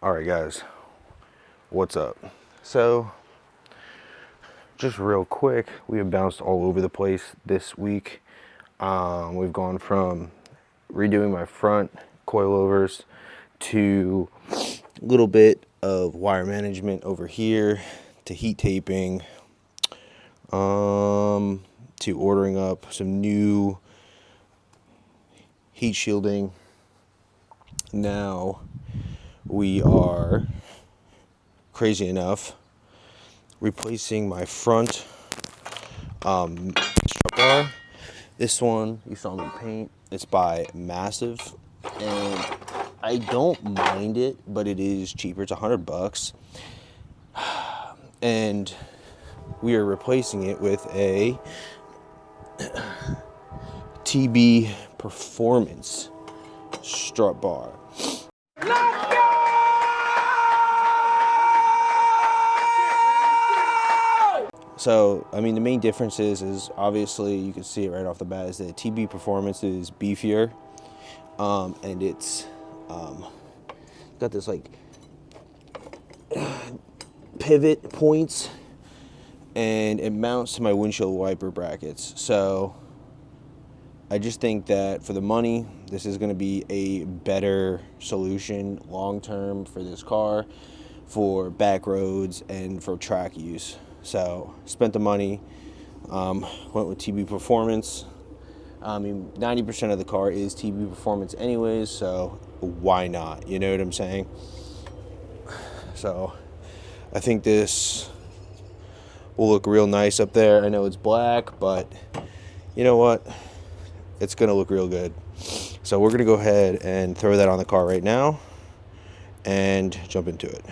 All right, guys, what's up? So, just real quick, we have bounced all over the place this week. We've gone from redoing my front coilovers to a little bit of wire management over here to heat taping, to ordering up some new heat shielding. Now we are, crazy enough, replacing my front strut bar. This one you saw me paint. It's by Massive, and I don't mind it, but it is cheaper. It's $100, and we are replacing it with a TB Performance strut bar. So, I mean, the main difference is obviously, you can see it right off the bat, is that TB Performance is beefier, and it's got this like pivot points, and it mounts to my windshield wiper brackets. So I just think that for the money, this is going to be a better solution long term for this car, for back roads and for track use. So spent the money, went with TB Performance. I mean, 90% of the car is TB Performance anyways, so why not? You know what I'm saying? So I think this will look real nice up there. I know it's black, but you know what? It's gonna look real good. So we're gonna go ahead and throw that on the car right now and jump into it.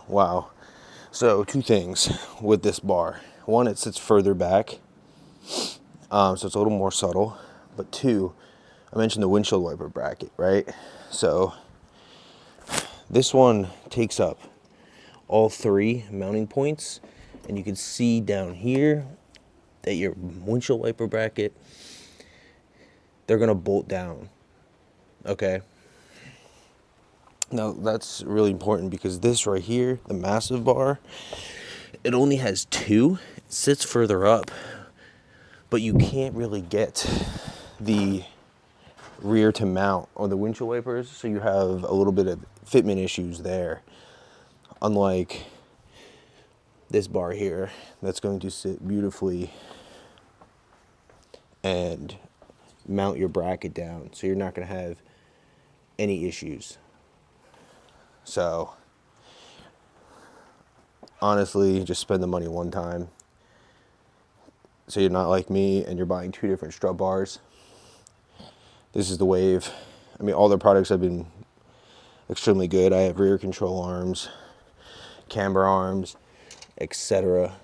Wow. So two things with this bar. One, it sits further back, so it's a little more subtle. But two, I mentioned the windshield wiper bracket, right? So this one takes up all three mounting points, and you can see down here that your windshield wiper bracket, they're gonna bolt down, okay? Now that's really important because this right here, the Massive bar, it only has two. It sits further up, but you can't really get the rear to mount on the windshield wipers, so you have a little bit of fitment issues there. Unlike this bar here, that's going to sit beautifully and mount your bracket down, so you're not going to have any issues. So honestly, just spend the money one time, so you're not like me and you're buying two different strut bars. This is the wave. I mean, all their products have been extremely good. I have rear control arms, camber arms, etc.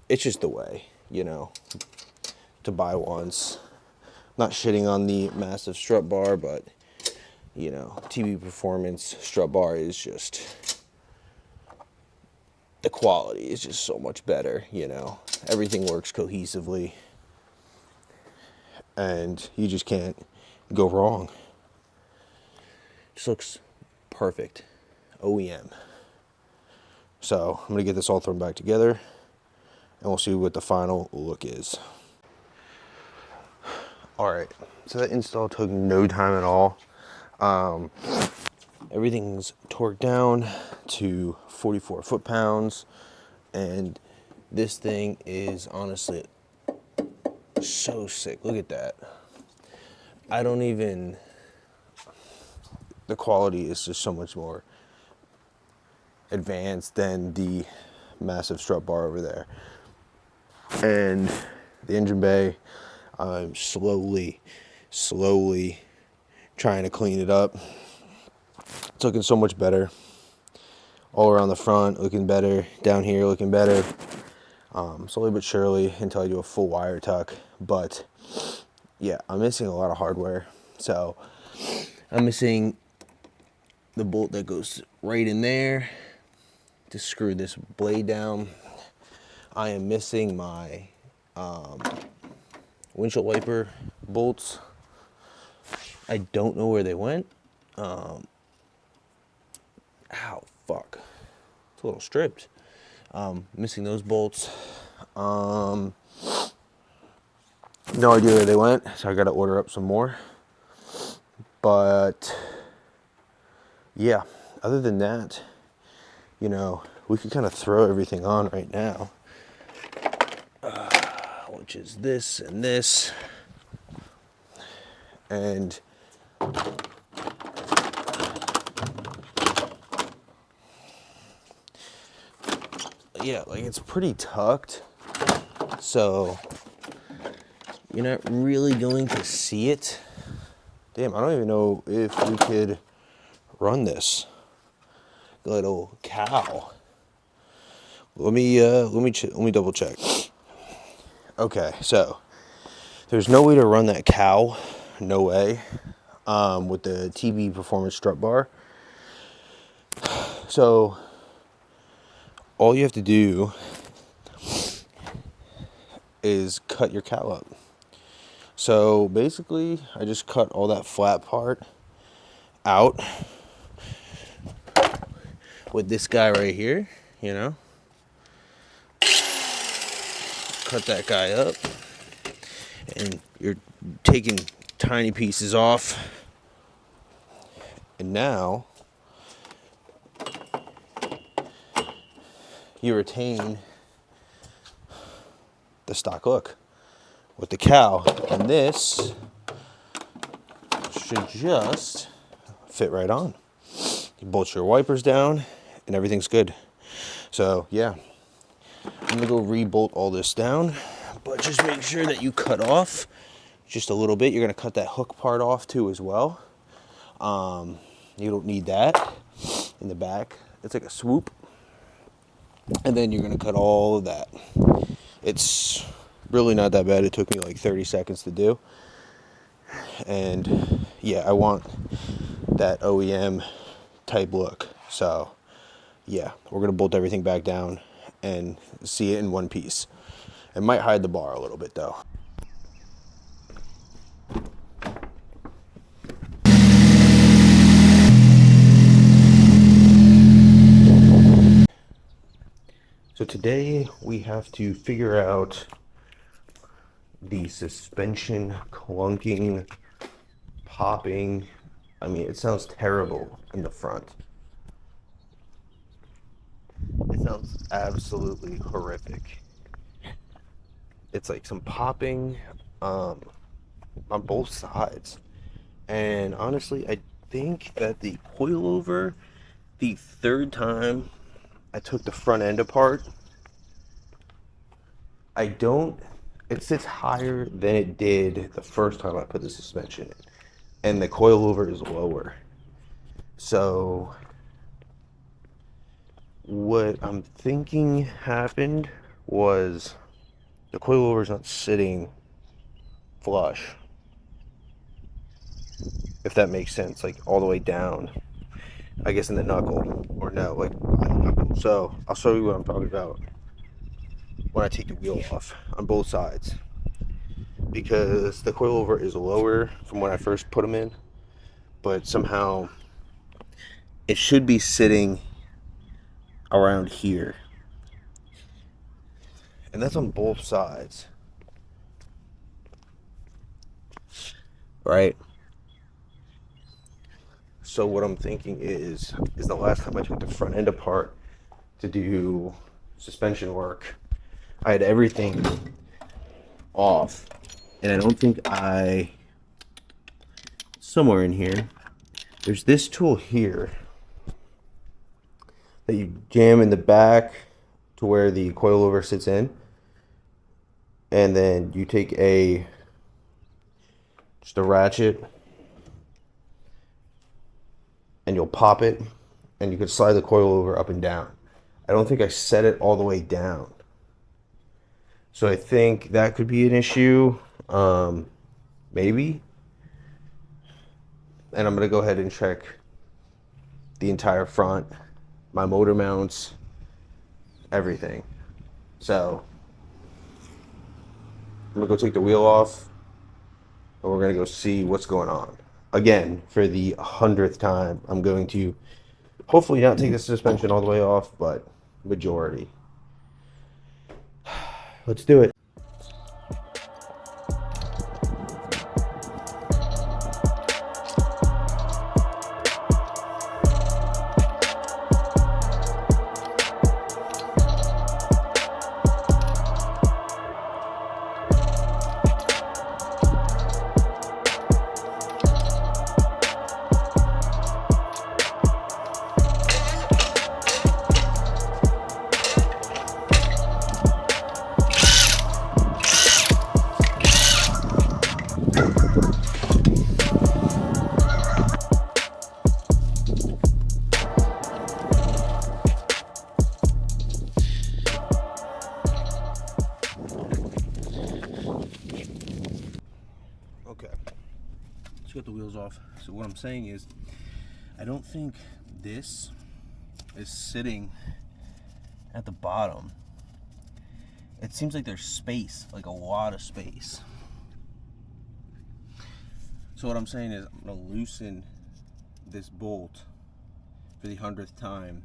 It's just the way, you know, to buy once. Not shitting on the Massive strut bar, but you know, TB Performance strut bar is just, the quality is just so much better, you know. Everything works cohesively, and you just can't go wrong. Just looks perfect. OEM. So I'm gonna get this all thrown back together, and we'll see what the final look is. All right, so that install took no time at all. Everything's torqued down to 44 foot-pounds, and this thing is honestly so sick. Look at that. The quality is just so much more advanced than the massive strut bar over there. And the engine bay, I'm slowly trying to clean it up. It's looking so much better. All around the front, looking better. Down here, looking better. Slowly but surely until I do a full wire tuck. But yeah, I'm missing a lot of hardware. So I'm missing the bolt that goes right in there to screw this blade down. I am missing my windshield wiper bolts. I don't know where they went. Ow, fuck. It's a little stripped. Missing those bolts. No idea where they went, so I gotta order up some more. But yeah, other than that, you know, we could kind of throw everything on right now, which is this and this. And yeah, like it's pretty tucked, so you're not really going to see it. Damn, I don't even know if we could run this little cow. Let me double check. Okay, so there's no way to run that cow, no way, with the TB Performance strut bar. So all you have to do is cut your cow up. So basically, I just cut all that flat part out with this guy right here, you know. Cut that guy up, and you're taking tiny pieces off. And now you retain the stock look with the cow, and this should just fit right on. You bolt your wipers down and everything's good. So yeah, I'm gonna go re-bolt all this down, but just make sure that you cut off just a little bit. You're gonna cut that hook part off too as well. You don't need that in the back. It's like a swoop. And then you're gonna cut all of that. It's really not that bad. It took me like 30 seconds to do. And yeah, I want that OEM type look. So yeah, we're gonna bolt everything back down and see it in one piece. It might hide the bar a little bit though. So today we have to figure out the suspension clunking, popping. I mean, it sounds terrible in the front. It sounds absolutely horrific. It's like some popping on both sides. And honestly, I think that the coilover, the third time I took the front end apart, it sits higher than it did the first time I put the suspension in. And the coilover is lower. So what I'm thinking happened was the coilover is not sitting flush, if that makes sense, like all the way down, I guess in the knuckle, or no, like by the knuckle. So I'll show you what I'm talking about when I take the wheel off on both sides, because the coilover is lower from when I first put them in, but somehow it should be sitting around here, and that's on both sides. right? So what I'm thinking is the last time I took the front end apart to do suspension work, I had everything off, and I don't think somewhere in here, there's this tool here that you jam in the back to where the coilover sits in, and then you take just a ratchet and you'll pop it, and you could slide the coilover up and down. I don't think I set it all the way down, so I think that could be an issue, maybe. And I'm gonna go ahead and check the entire front, my motor mounts, everything. So I'm gonna go take the wheel off, and we're gonna go see what's going on. Again, for the 100th time, I'm going to hopefully not take the suspension all the way off, but majority. Let's do it. Okay, let's get the wheels off. So what I'm saying is, I don't think this is sitting at the bottom. It seems like there's space, like a lot of space. So what I'm saying is, I'm gonna loosen this bolt for the 100th time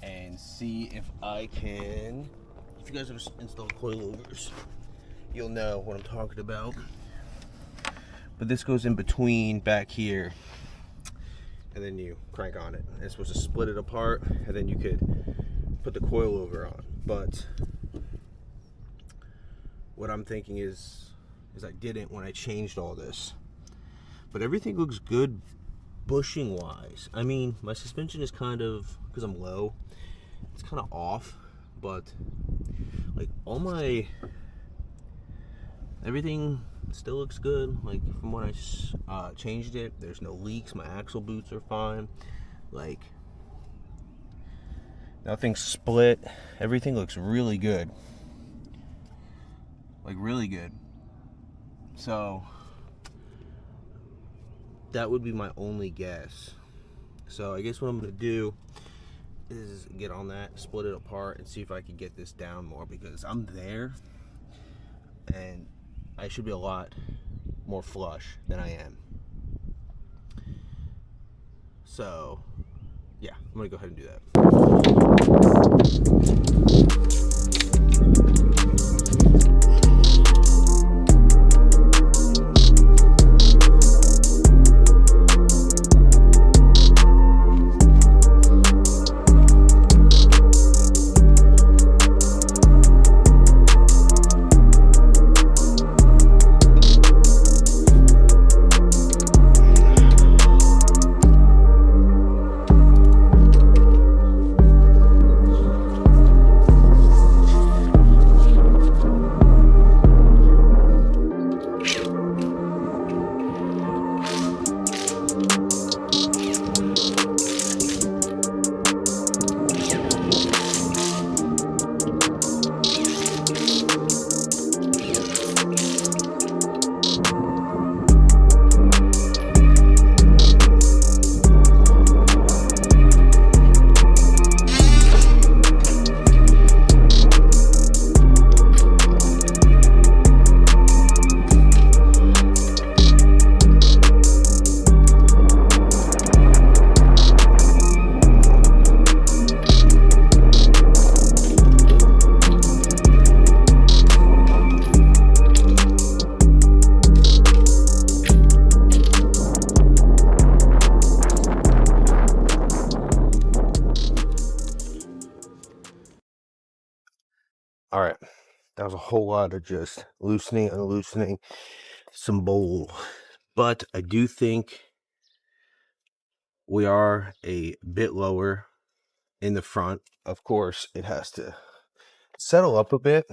and see if I can. If you guys have installed coilovers, you'll know what I'm talking about. But this goes in between back here, and then you crank on it. It's supposed to split it apart, and then you could put the coilover on. But what I'm thinking is I didn't when I changed all this. But everything looks good bushing wise. I mean, my suspension is kind of, because I'm low, it's kind of off, but like everything still looks good. Like from when I changed it, there's no leaks. My axle boots are fine. Like nothing's split. Everything looks really good. Like really good. So that would be my only guess. So I guess what I'm gonna do is get on that, split it apart, and see if I can get this down more, because I'm there and I should be a lot more flush than I am. So yeah, I'm gonna go ahead and do that. That was a whole lot of just loosening and loosening some bowl. But I do think we are a bit lower in the front. Of course, it has to settle up a bit.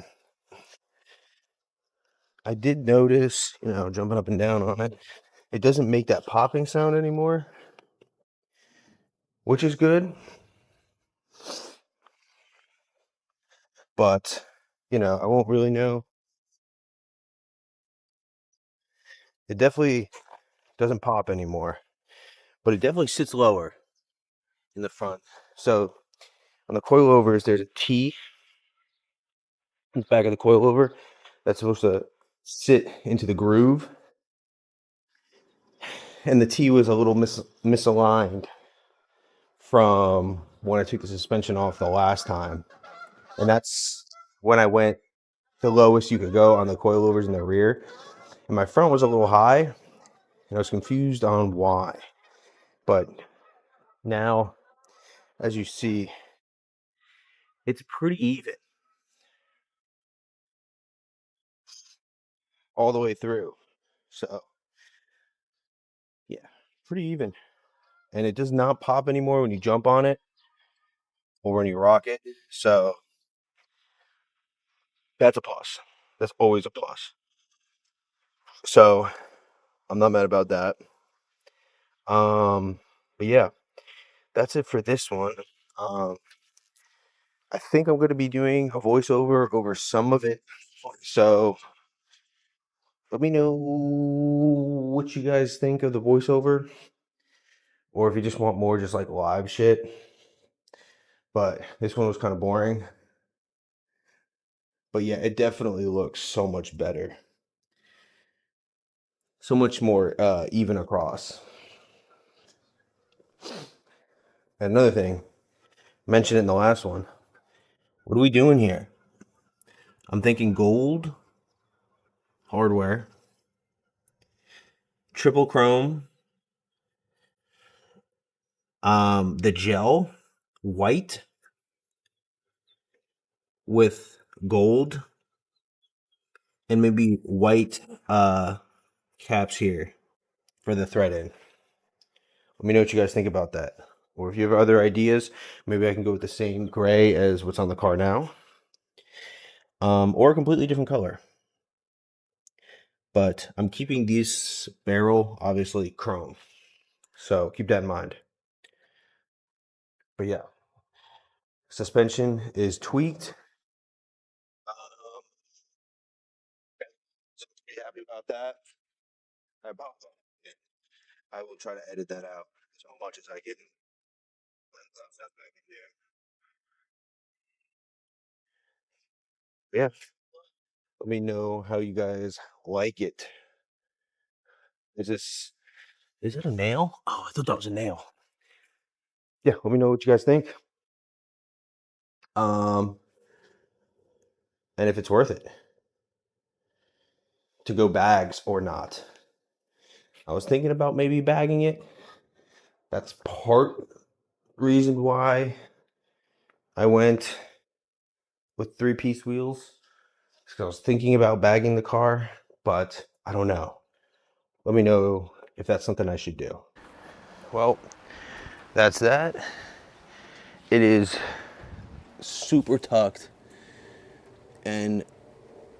I did notice, jumping up and down on it, it doesn't make that popping sound anymore, which is good. But, I won't really know. It definitely doesn't pop anymore, but it definitely sits lower in the front. So on the coilovers, there's a T in the back of the coilover that's supposed to sit into the groove. And the T was a little misaligned from when I took the suspension off the last time. And that's when I went the lowest you could go on the coilovers in the rear. And my front was a little high, and I was confused on why. But now, as you see, it's pretty even all the way through. So, yeah, pretty even. And it does not pop anymore when you jump on it or when you rock it. So, that's a plus. That's always a plus. So, I'm not mad about that. But yeah, that's it for this one. I think I'm going to be doing a voiceover over some of it. So let me know what you guys think of the voiceover, or if you just want more just like live shit. But this one was kind of boring. But yeah, it definitely looks so much better. So much more even across. And another thing, mentioned it in the last one. What are we doing here? I'm thinking gold hardware, triple chrome, the gel white with gold, and maybe white caps here for the threading. Let me know what you guys think about that. Or if you have other ideas, maybe I can go with the same gray as what's on the car now. Or a completely different color. But I'm keeping this barrel obviously chrome. So keep that in mind. But yeah, suspension is tweaked. So pretty happy about that. I will try to edit that out as much as I can. Yeah. Let me know how you guys like it. Is it a nail? Oh, I thought that was a nail. Yeah, let me know what you guys think. And if it's worth it to go bags or not. I was thinking about maybe bagging it. That's part reason why I went with 3-piece wheels. Because I was thinking about bagging the car, but I don't know. Let me know if that's something I should do. Well, that's that. It is super tucked and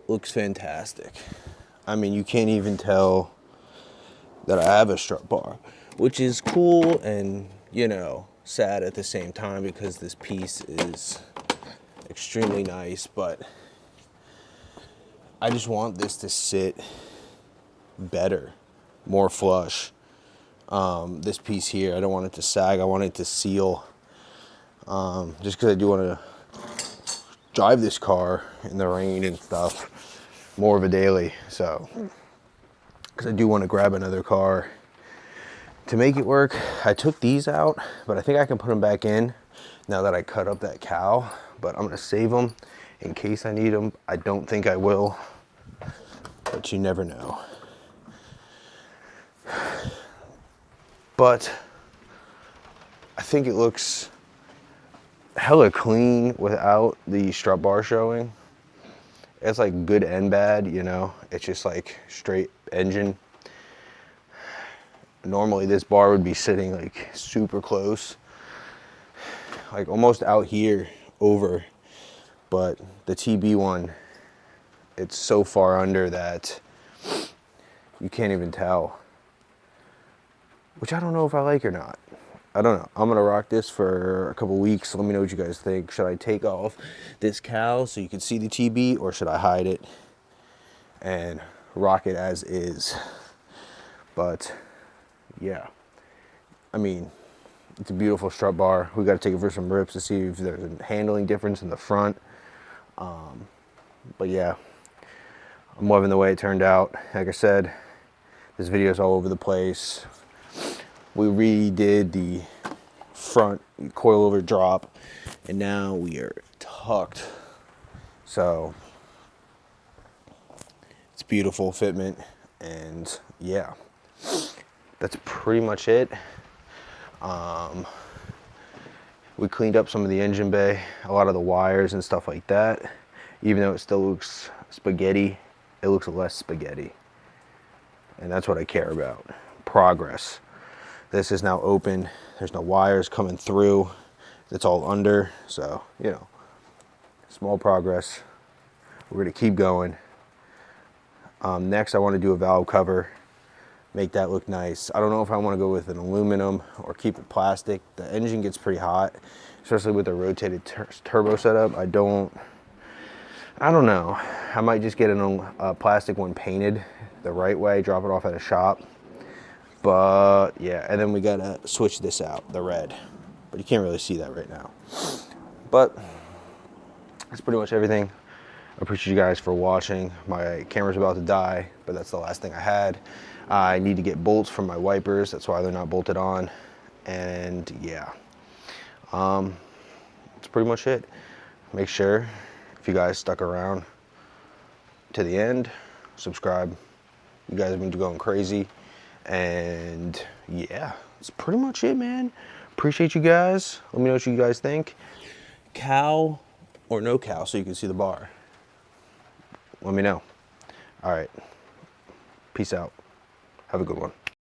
looks fantastic. I mean, you can't even tell that I have a strut bar, which is cool and, sad at the same time because this piece is extremely nice, but I just want this to sit better, more flush. This piece here, I don't want it to sag. I want it to seal. Just because I do want to drive this car in the rain and stuff more of a daily. So, because I do want to grab another car to make it work. I took these out, but I think I can put them back in now that I cut up that cow. But I'm going to save them in case I need them. I don't think I will, but you never know. But I think it looks hella clean without the strut bar showing. It's like good and bad, you know. It's just like straight engine. Normally this bar would be sitting like super close, like almost out here over, but the TB one, it's so far under that you can't even tell, which I don't know if I like or not. I don't know. I'm gonna rock this for a couple weeks. Let me know what you guys think. Should I take off this cowl so you can see the TB, or should I hide it and rock it as is? But yeah, I mean, it's a beautiful strut bar. We got to take it for some rips to see if there's a handling difference in the front. But yeah, I'm loving the way it turned out. Like I said, this video is all over the place. We redid the front coilover drop, and now we are tucked. So it's beautiful fitment, and yeah, that's pretty much it. We cleaned up some of the engine bay, a lot of the wires and stuff like that. Even though it still looks spaghetti, it looks less spaghetti. And that's what I care about, progress. This is now open. There's no wires coming through. It's all under, so, you know, small progress. We're gonna keep going. Next, I wanna do a valve cover, make that look nice. I don't know if I wanna go with an aluminum or keep it plastic. The engine gets pretty hot, especially with the rotated turbo setup. I don't know. I might just get a plastic one painted the right way, drop it off at a shop. But yeah, and then we gotta switch this out, the red. But you can't really see that right now. But that's pretty much everything. I appreciate you guys for watching. My camera's about to die, but that's the last thing I had. I need to get bolts from my wipers. That's why they're not bolted on. And yeah, that's pretty much it. Make sure, if you guys stuck around to the end, subscribe. You guys have been going crazy. And yeah, that's pretty much it, man. Appreciate you guys. Let me know what you guys think. Cowl or no cowl so you can see the bar. Let me know. All right. Peace out. Have a good one.